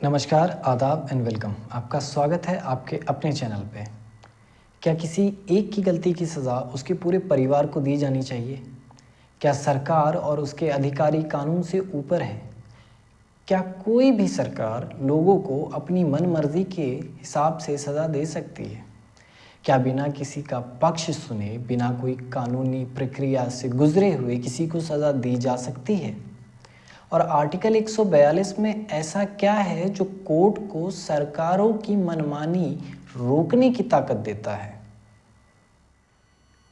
नमस्कार, आदाब and welcome. आपका स्वागत है आपके अपने चैनल पे। क्या किसी एक की गलती की सज़ा उसके पूरे परिवार को दी जानी चाहिए? क्या सरकार और उसके अधिकारी कानून से ऊपर हैं? क्या कोई भी सरकार लोगों को अपनी मनमर्जी के हिसाब से सज़ा दे सकती है? क्या बिना किसी का पक्ष सुने, बिना कोई कानूनी प्रक्रिया से गुजरे हुए किसी को सज़ा दी जा सकती है? और आर्टिकल 142 में ऐसा क्या है जो कोर्ट को सरकारों की मनमानी रोकने की ताकत देता है?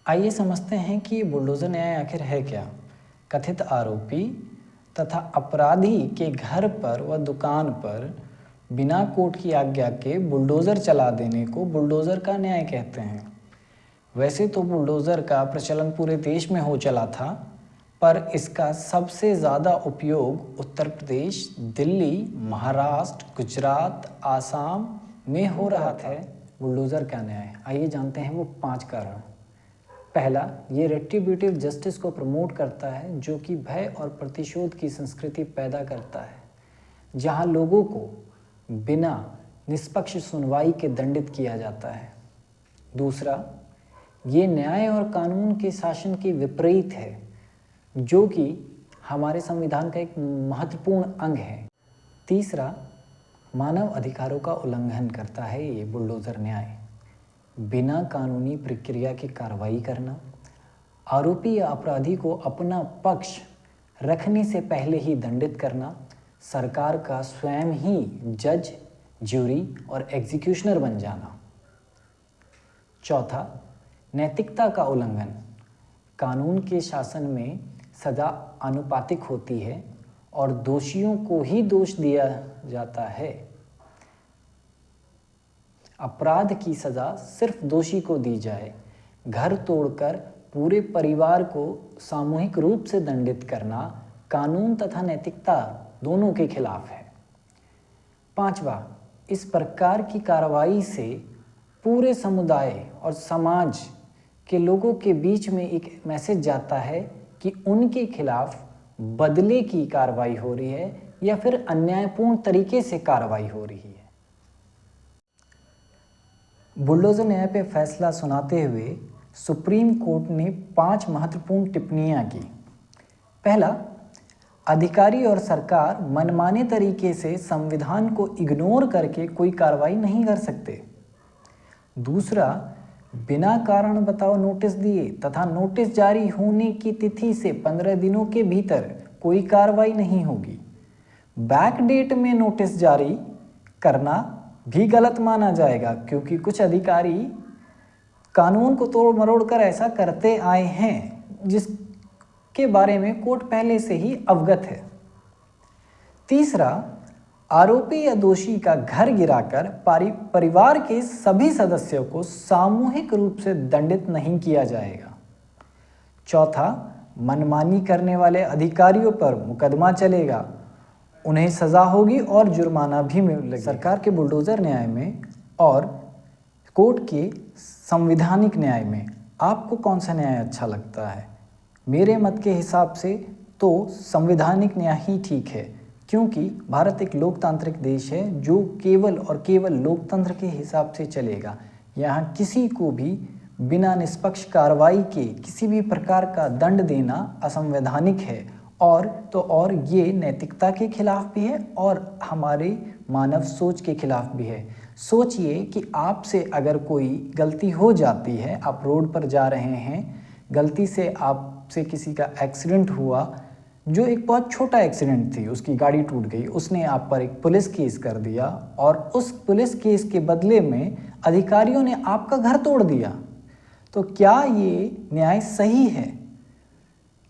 आइए समझते हैं कि बुलडोज़र न्याय आखिर है क्या। कथित आरोपी तथा अपराधी के घर पर व दुकान पर बिना कोर्ट की आज्ञा के बुलडोज़र चला देने को बुलडोज़र का न्याय कहते हैं। वैसे तो बुलडोज़र का प्रचलन पूरे देश में हो चला था, पर इसका सबसे ज़्यादा उपयोग उत्तर प्रदेश, दिल्ली, महाराष्ट्र, गुजरात, आसाम में हो रहा था। बुलडोज़र का न्याय, आइए जानते हैं वो 5 कारण। पहला, ये रेट्रिब्यूटिव जस्टिस को प्रमोट करता है, जो कि भय और प्रतिशोध की संस्कृति पैदा करता है, जहां लोगों को बिना निष्पक्ष सुनवाई के दंडित किया जाता है। दूसरा, ये न्याय और कानून के शासन के विपरीत है, जो कि हमारे संविधान का एक महत्वपूर्ण अंग है। तीसरा, मानव अधिकारों का उल्लंघन करता है ये बुलडोज़र न्याय। बिना कानूनी प्रक्रिया की कार्रवाई करना, आरोपी या अपराधी को अपना पक्ष रखने से पहले ही दंडित करना, सरकार का स्वयं ही जज, ज्यूरी और एग्जीक्यूशनर बन जाना। चौथा, नैतिकता का उल्लंघन। कानून के शासन में सज़ा आनुपातिक होती है और दोषियों को ही दोष दिया जाता है। अपराध की सज़ा सिर्फ दोषी को दी जाए। घर तोड़कर पूरे परिवार को सामूहिक रूप से दंडित करना कानून तथा नैतिकता दोनों के खिलाफ है। पांचवा, इस प्रकार की कार्रवाई से पूरे समुदाय और समाज के लोगों के बीच में एक मैसेज जाता है कि उनके खिलाफ बदले की कार्रवाई हो रही है या फिर अन्यायपूर्ण तरीके से कार्रवाई हो रही है। बुलडोज़र न्याय पे फैसला सुनाते हुए सुप्रीम कोर्ट ने 5 महत्वपूर्ण टिप्पणियां की। पहला, अधिकारी और सरकार मनमाने तरीके से संविधान को इग्नोर करके कोई कार्रवाई नहीं कर सकते। दूसरा, बिना कारण बताओ नोटिस दिए तथा नोटिस जारी होने की तिथि से 15 दिनों के भीतर कोई कार्रवाई नहीं होगी। बैक डेट में नोटिस जारी करना भी गलत माना जाएगा, क्योंकि कुछ अधिकारी कानून को तोड़ मरोड़ कर ऐसा करते आए हैं जिसके बारे में कोर्ट पहले से ही अवगत है। तीसरा, आरोपी या दोषी का घर गिराकर परिवार के सभी सदस्यों को सामूहिक रूप से दंडित नहीं किया जाएगा। चौथा, मनमानी करने वाले अधिकारियों पर मुकदमा चलेगा, उन्हें सज़ा होगी और जुर्माना भी मिलेगा। सरकार के बुलडोज़र न्याय में और कोर्ट के संवैधानिक न्याय में आपको कौन सा न्याय अच्छा लगता है? मेरे मत के हिसाब से तो संवैधानिक न्याय ही ठीक है, क्योंकि भारत एक लोकतांत्रिक देश है जो केवल और केवल लोकतंत्र के हिसाब से चलेगा। यहाँ किसी को भी बिना निष्पक्ष कार्रवाई के किसी भी प्रकार का दंड देना असंवैधानिक है, और ये नैतिकता के खिलाफ भी है और हमारे मानव सोच के खिलाफ भी है। सोचिए कि आपसे अगर कोई गलती हो जाती है, आप रोड पर जा रहे हैं, गलती से आपसे किसी का एक्सीडेंट हुआ, जो एक बहुत छोटा एक्सीडेंट थी, उसकी गाड़ी टूट गई, उसने आप पर एक पुलिस केस कर दिया और उस पुलिस केस के बदले में अधिकारियों ने आपका घर तोड़ दिया। तो क्या ये न्याय सही है?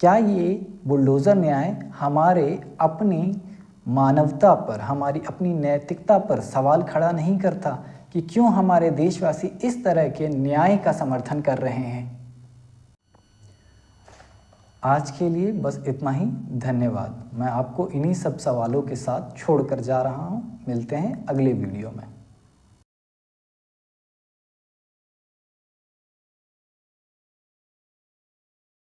क्या ये बुलडोज़र न्याय हमारे अपनी मानवता पर, हमारी अपनी नैतिकता पर सवाल खड़ा नहीं करता कि क्यों हमारे देशवासी इस तरह के न्याय का समर्थन कर रहे हैं? आज के लिए बस इतना ही। धन्यवाद। मैं आपको इन्हीं सब सवालों के साथ छोड़कर जा रहा हूँ। मिलते हैं अगले वीडियो में।